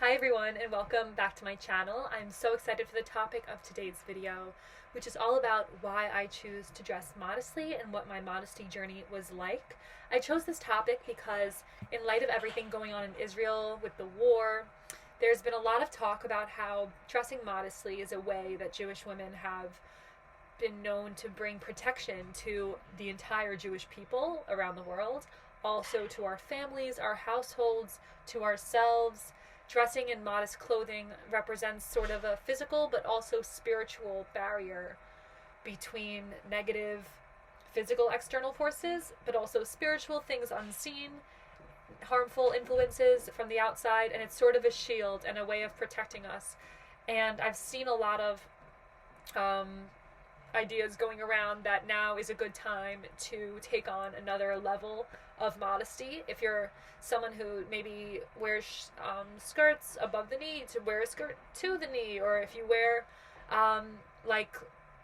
Hi everyone and welcome back to my channel. I'm so excited for the topic of today's video, which is all about why I choose to dress modestly and what my modesty journey was like. I chose this topic because in light of everything going on in Israel with the war, there's been a lot of talk about how dressing modestly is a way that Jewish women have been known to bring protection to the entire Jewish people around the world, also to our families, our households, to ourselves. Dressing in modest clothing represents sort of a physical but also spiritual barrier between negative physical external forces, but also spiritual things unseen, harmful influences from the outside, and it's sort of a shield and a way of protecting us. And I've seen a lot of um, ideas going around that now is a good time to take on another level of modesty. If you're someone who maybe wears skirts above the knee, to wear a skirt to the knee, or if you wear um, like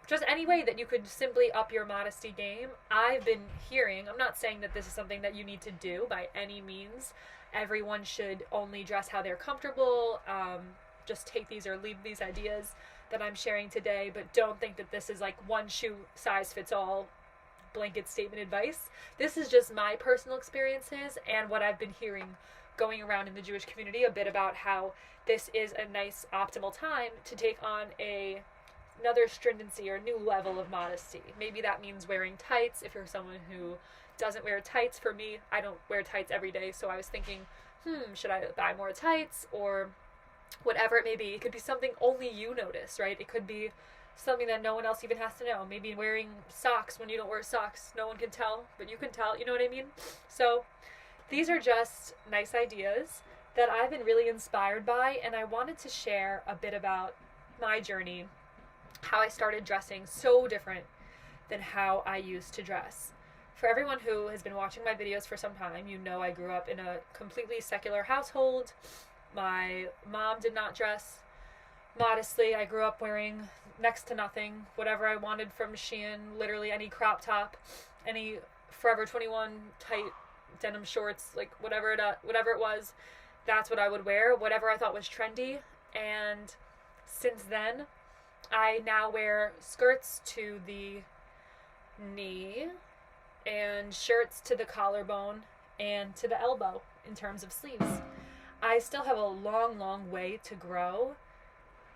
just any way that you could simply up your modesty game. I've been hearing, I'm not saying that this is something that you need to do by any means. Everyone should only dress how they're comfortable. Just take these or leave these ideas that I'm sharing today, but don't think that this is like one shoe size fits all blanket statement advice. This is just my personal experiences and what I've been hearing going around in the Jewish community a bit about how this is a nice optimal time to take on another stringency or new level of modesty. Maybe that means wearing tights if you're someone who doesn't wear tights. For me, I don't wear tights every day, so I was thinking, should I buy more tights or whatever it may be. It could be something only you notice, right? It could be something that no one else even has to know. Maybe wearing socks when you don't wear socks. No one can tell, but you can tell. You know what I mean? So these are just nice ideas that I've been really inspired by, and I wanted to share a bit about my journey, how I started dressing so different than how I used to dress. For everyone who has been watching my videos for some time, you know I grew up in a completely secular household. My mom did not dress modestly. I grew up wearing next to nothing, whatever I wanted from Shein, literally any crop top, any Forever 21 tight denim shorts, like whatever it was, that's what I would wear, whatever I thought was trendy. And since then, I now wear skirts to the knee and shirts to the collarbone and to the elbow in terms of sleeves. I still have a long, long way to grow,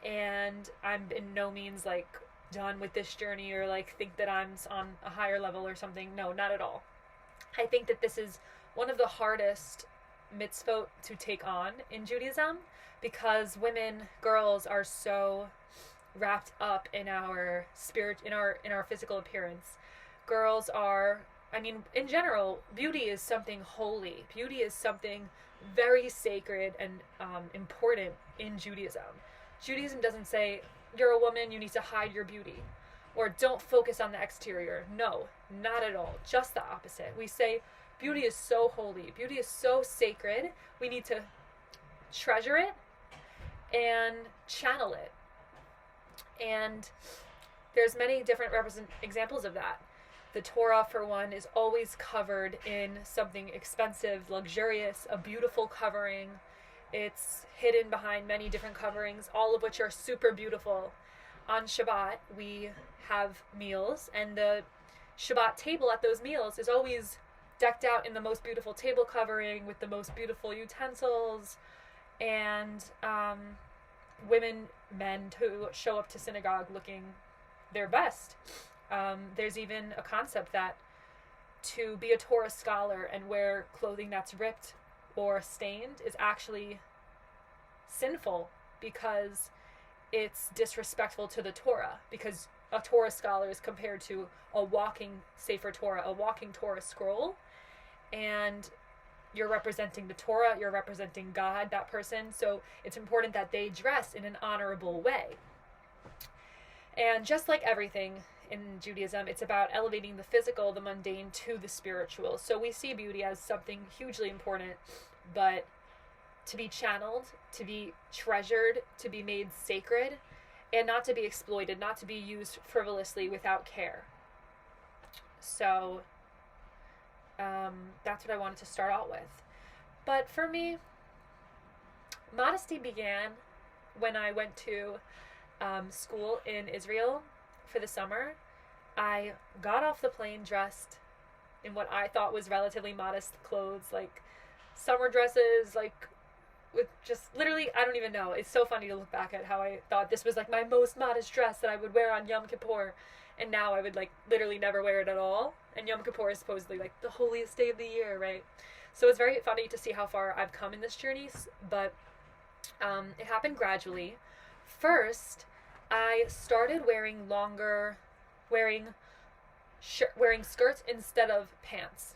and I'm in no means like done with this journey or like think that I'm on a higher level or something. No, not at all. I think that this is one of the hardest mitzvot to take on in Judaism because women, girls are so wrapped up in our spirit, in our physical appearance. Girls are, I mean, in general, beauty is something holy. Beauty is something very sacred and important in Judaism. Judaism doesn't say, you're a woman, you need to hide your beauty, or don't focus on the exterior. No, not at all. Just the opposite. We say beauty is so holy, beauty is so sacred, we need to treasure it and channel it. And there's many different examples of that. The Torah, for one, is always covered in something expensive, luxurious, a beautiful covering. It's hidden behind many different coverings, all of which are super beautiful. On Shabbat, we have meals, and the Shabbat table at those meals is always decked out in the most beautiful table covering with the most beautiful utensils, and women, men who show up to synagogue looking their best. There's even a concept that to be a Torah scholar and wear clothing that's ripped or stained is actually sinful because it's disrespectful to the Torah, because a Torah scholar is compared to a walking Sefer Torah, a walking Torah scroll, and you're representing the Torah, you're representing God, that person, so it's important that they dress in an honorable way. And just like everything in Judaism, it's about elevating the physical, the mundane, to the spiritual. So we see beauty as something hugely important, but to be channeled, to be treasured, to be made sacred, and not to be exploited, not to be used frivolously without care. So that's what I wanted to start out with. But for me, modesty began when I went to school in Israel for the summer. I got off the plane dressed in what I thought was relatively modest clothes, like summer dresses, like with just literally, I don't even know. It's so funny to look back at how I thought this was like my most modest dress that I would wear on Yom Kippur, and now I would like literally never wear it at all. And Yom Kippur is supposedly like the holiest day of the year, right? So it's very funny to see how far I've come in this journey, but it happened gradually. First, I started wearing wearing skirts instead of pants.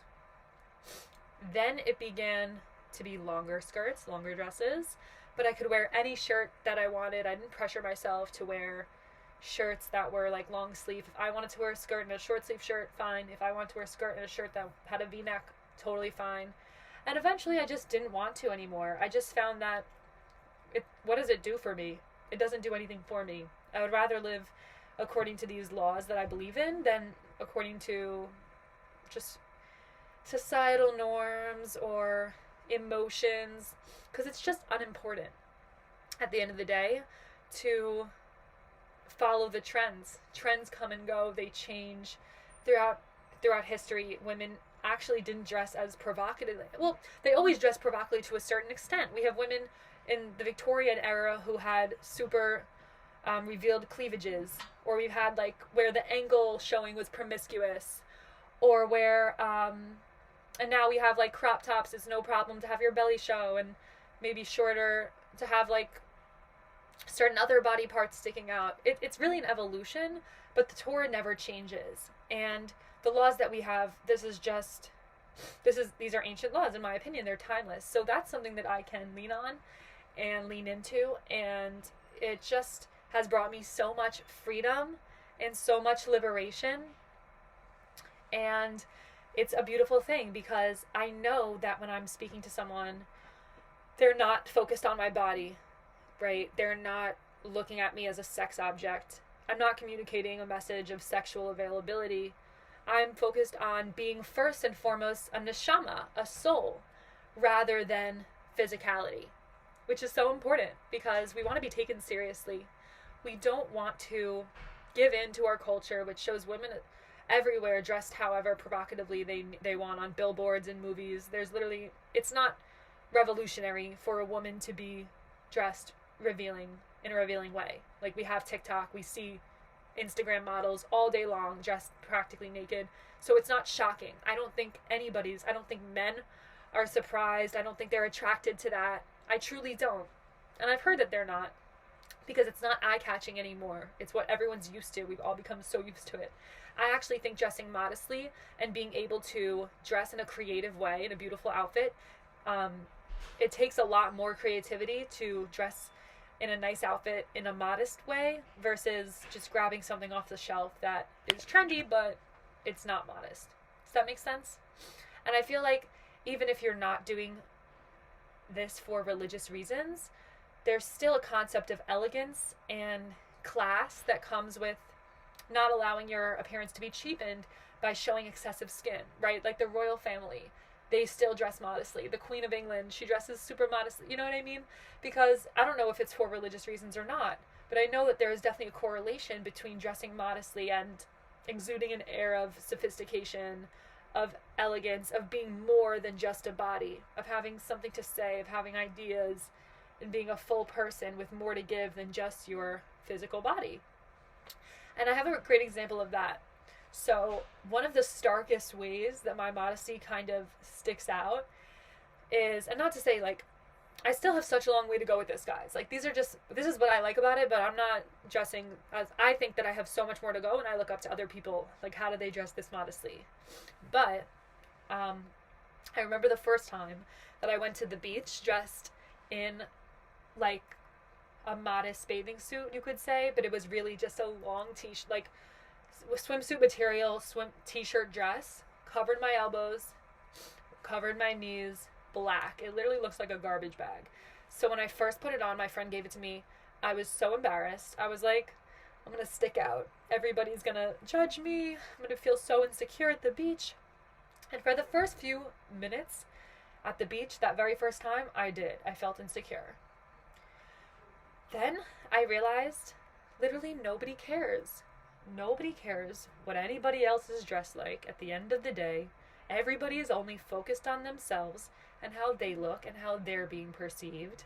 Then it began to be longer skirts, longer dresses, but I could wear any shirt that I wanted. I didn't pressure myself to wear shirts that were like long sleeve. If I wanted to wear a skirt and a short sleeve shirt, fine. If I wanted to wear a skirt and a shirt that had a V-neck, totally fine. And eventually I just didn't want to anymore. I just found that what does it do for me? It doesn't do anything for me. I would rather live according to these laws that I believe in than according to just societal norms or emotions, because it's just unimportant at the end of the day to follow the trends. Trends come and go, they change throughout history. Women actually didn't dress as provocatively. Well, they always dress provocatively to a certain extent. We have women in the Victorian era who had super revealed cleavages, or we've had like where the ankle showing was promiscuous, or where and now we have like crop tops. It's no problem to have your belly show, and maybe shorter to have like certain other body parts sticking out. It's really an evolution, but the Torah never changes. And the laws that we have, these are ancient laws, in my opinion. They're timeless. So that's something that I can lean on and lean into, and it just has brought me so much freedom and so much liberation. And it's a beautiful thing, because I know that when I'm speaking to someone, they're not focused on my body, right? They're not looking at me as a sex object. I'm not communicating a message of sexual availability. I'm focused on being first and foremost a neshama, a soul, rather than physicality, which is so important because we want to be taken seriously. We don't want to give in to our culture, which shows women everywhere dressed however provocatively they want on billboards and movies. It's not revolutionary for a woman to be dressed in a revealing way. Like, we have TikTok, we see Instagram models all day long dressed practically naked. So it's not shocking. I don't think men are surprised. I don't think they're attracted to that. I truly don't. And I've heard that they're not, because it's not eye-catching anymore. It's what everyone's used to. We've all become so used to it. I actually think dressing modestly and being able to dress in a creative way, in a beautiful outfit, it takes a lot more creativity to dress in a nice outfit in a modest way versus just grabbing something off the shelf that is trendy but it's not modest. Does that make sense? And I feel like even if you're not doing this for religious reasons, there's still a concept of elegance and class that comes with not allowing your appearance to be cheapened by showing excessive skin, right? Like the royal family, they still dress modestly. The Queen of England, she dresses super modestly. You know what I mean? Because I don't know if it's for religious reasons or not, but I know that there is definitely a correlation between dressing modestly and exuding an air of sophistication, of elegance, of being more than just a body, of having something to say, of having ideas, and being a full person with more to give than just your physical body. And I have a great example of that. So one of the starkest ways that my modesty kind of sticks out is, and not to say like, I still have such a long way to go with this, guys. Like, this is what I like about it, but I'm not dressing as, I think that I have so much more to go, and I look up to other people. Like, how do they dress this modestly? But, I remember the first time that I went to the beach dressed in, like, a modest bathing suit, you could say, but it was really just a long t-shirt, like, swimsuit material, t-shirt dress, covered my elbows, covered my knees, black. It literally looks like a garbage bag. So when I first put it on, my friend gave it to me. I was so embarrassed. I was like, I'm gonna stick out. Everybody's gonna judge me. I'm gonna feel so insecure at the beach. And for the first few minutes at the beach, that very first time, I felt insecure. then I realized literally nobody cares. Nobody cares what anybody else is dressed like at the end of the day. Everybody is only focused on themselves and how they look and how they're being perceived.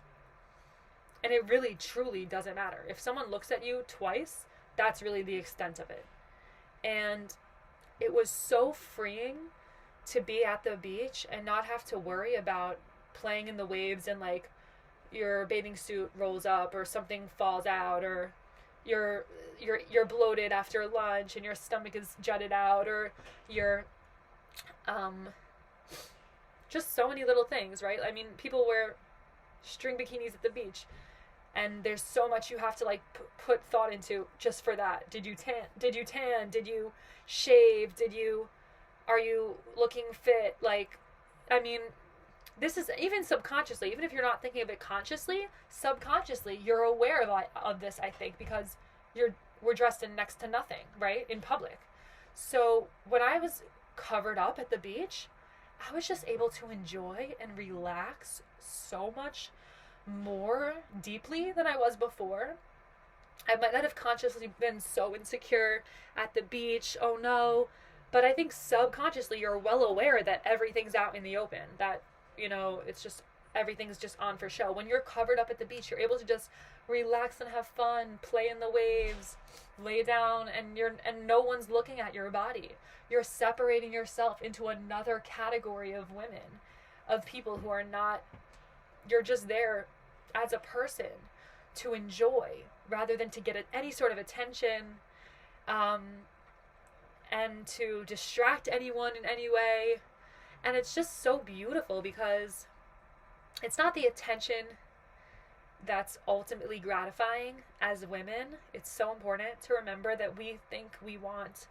And it really, truly doesn't matter. If someone looks at you twice, that's really the extent of it. And it was so freeing to be at the beach and not have to worry about playing in the waves and like your bathing suit rolls up or something falls out or you're bloated after lunch and your stomach is jutted out or you're just so many little things, right? I mean, people wear string bikinis at the beach and there's so much you have to like put thought into just for that. Did you tan? Did you shave? Are you looking fit? Like, I mean, this is even subconsciously, even if you're not thinking of it consciously, subconsciously you're aware of this, I think, because we're dressed in next to nothing, right, in public. So when I was covered up at the beach, I was just able to enjoy and relax so much more deeply than I was before. I might not have consciously been so insecure at the beach, oh no, but I think subconsciously you're well aware that everything's out in the open, that, you know, it's just, everything's just on for show. When you're covered up at the beach, you're able to just relax and have fun, play in the waves, lay down, and no one's looking at your body. You're separating yourself into another category of women, of people who are not, you're just there as a person to enjoy rather than to get any sort of attention, and to distract anyone in any way. And it's just so beautiful because it's not the attention that's ultimately gratifying as women. It's so important to remember that we think we want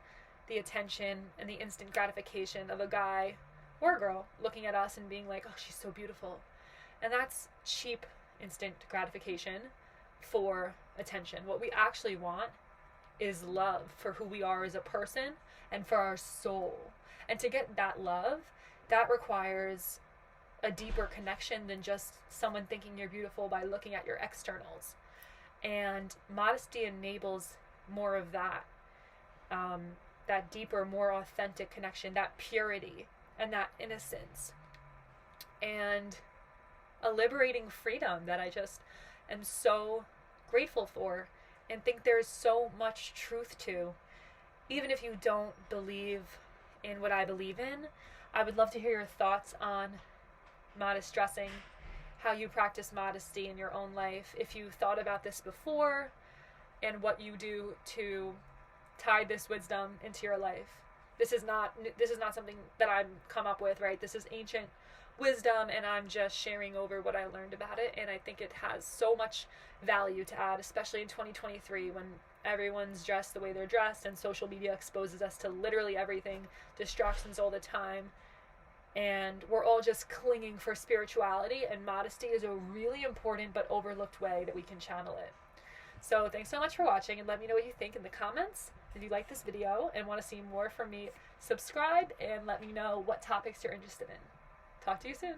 the attention and the instant gratification of a guy or a girl looking at us and being like, oh, she's so beautiful. And that's cheap instant gratification for attention. What we actually want is love for who we are as a person and for our soul. And to get that love, that requires a deeper connection than just someone thinking you're beautiful by looking at your externals. And modesty enables more of that, that deeper, more authentic connection, that purity and that innocence, and a liberating freedom that I just am so grateful for and think there's so much truth to. Even if you don't believe in what I believe in, I would love to hear your thoughts on modest dressing, how you practice modesty in your own life, if you thought about this before, and what you do to tie this wisdom into your life. This is not something that I've come up with, right? This is ancient wisdom, and I'm just sharing over what I learned about it, and I think it has so much value to add, especially in 2023 when everyone's dressed the way they're dressed and social media exposes us to literally everything, distractions all the time, and we're all just clinging for spirituality, and modesty is a really important but overlooked way that we can channel it. So thanks so much for watching, and let me know what you think in the comments. If you like this video and want to see more from me, subscribe and let me know what topics you're interested in. Talk to you soon.